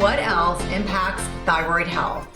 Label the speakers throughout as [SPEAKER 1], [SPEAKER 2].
[SPEAKER 1] What else impacts thyroid health?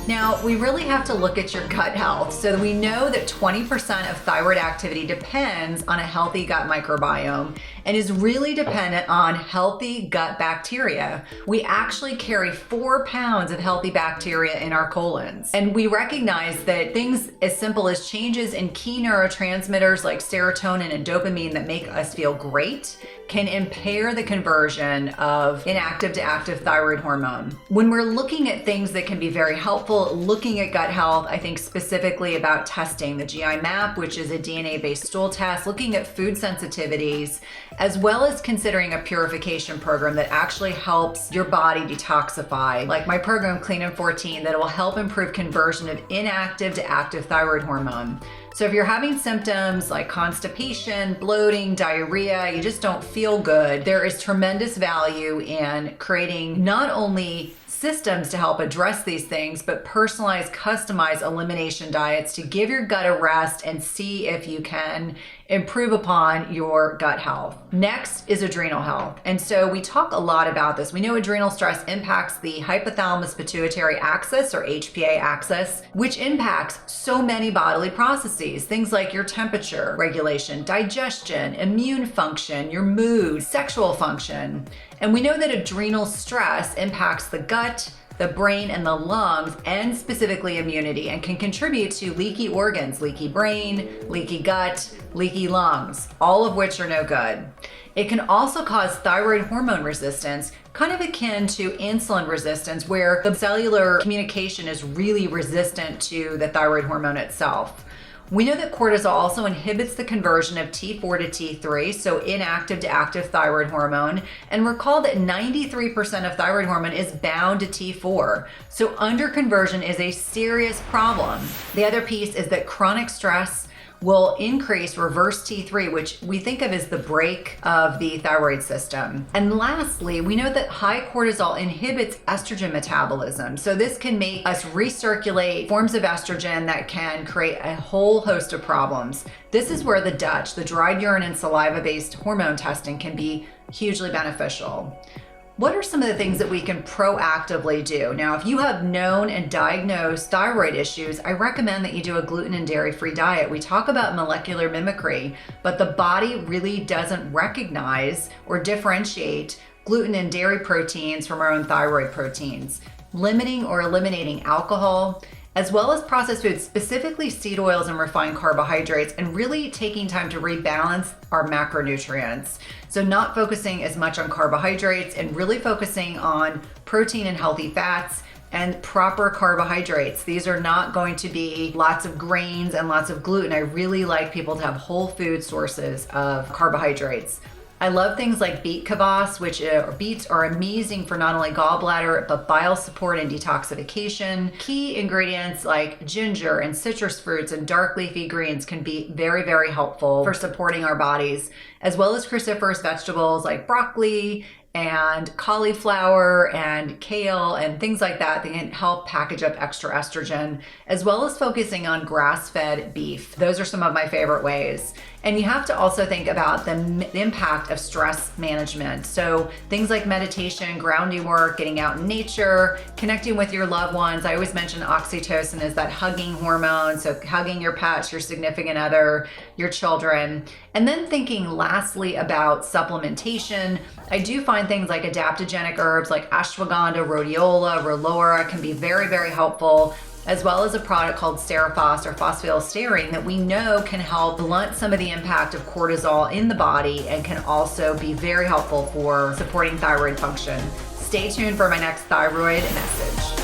[SPEAKER 1] Now, we really have to look at your gut health. So we know that 20% of thyroid activity depends on a healthy gut microbiome and is really dependent on healthy gut bacteria. We actually carry 4 pounds of healthy bacteria in our colons. And we recognize that things as simple as changes in key neurotransmitters like serotonin and dopamine that make us feel great can impair the conversion of inactive to active thyroid hormone. When we're looking at things that can be very helpful, looking at gut health, I think specifically about testing the GI map, which is a DNA-based stool test, looking at food sensitivities, as well as considering a purification program that actually helps your body detoxify, like my program Clean in 14, that will help improve conversion of inactive to active thyroid hormone. So if you're having symptoms like constipation, bloating, diarrhea, you just don't feel good, there is tremendous value in creating not only systems to help address these things, but personalized, customized elimination diets to give your gut a rest and see if you can improve upon your gut health. Next is adrenal health. And so we talk a lot about this. We know adrenal stress impacts the hypothalamus pituitary axis, or HPA axis, which impacts so many bodily processes, things like your temperature regulation, digestion, immune function, your mood, sexual function. And we know that adrenal stress impacts the gut, the brain, and the lungs, and specifically immunity, and can contribute to leaky organs, leaky brain, leaky gut, leaky lungs, all of which are no good. It can also cause thyroid hormone resistance, kind of akin to insulin resistance, where the cellular communication is really resistant to the thyroid hormone itself. We know that cortisol also inhibits the conversion of T4 to T3, so inactive to active thyroid hormone. And recall that 93% of thyroid hormone is bound to T4. So underconversion is a serious problem. The other piece is that chronic stress will increase reverse T3, which we think of as the brake of the thyroid system. And lastly, we know that high cortisol inhibits estrogen metabolism. So this can make us recirculate forms of estrogen that can create a whole host of problems. This is where the Dutch, the dried urine and saliva-based hormone testing, can be hugely beneficial. What are some of the things that we can proactively do? Now, if you have known and diagnosed thyroid issues, I recommend that you do a gluten and dairy-free diet. We talk about molecular mimicry, but the body really doesn't recognize or differentiate gluten and dairy proteins from our own thyroid proteins. Limiting or eliminating alcohol, as well as processed foods, specifically seed oils and refined carbohydrates, and really taking time to rebalance our macronutrients. So not focusing as much on carbohydrates and really focusing on protein and healthy fats and proper carbohydrates. These are not going to be lots of grains and lots of gluten. I really like people to have whole food sources of carbohydrates. I love things like beet kvass, which beets are amazing for not only gallbladder, but bile support and detoxification. Key ingredients like ginger and citrus fruits and dark leafy greens can be very, very helpful for supporting our bodies, as well as cruciferous vegetables like broccoli and cauliflower and kale and things like that. They can help package up extra estrogen, as well as focusing on grass-fed beef. Those are some of my favorite ways. And you have to also think about the impact of stress management. So things like meditation, grounding work, getting out in nature, connecting with your loved ones. I always mention oxytocin is that hugging hormone. So hugging your pets, your significant other, your children. And then thinking lastly about supplementation. I do find things like adaptogenic herbs like ashwagandha, rhodiola, relora can be very, very helpful, as well as a product called Steriphos or phosphatidylserine that we know can help blunt some of the impact of cortisol in the body and can also be very helpful for supporting thyroid function. Stay tuned for my next thyroid message.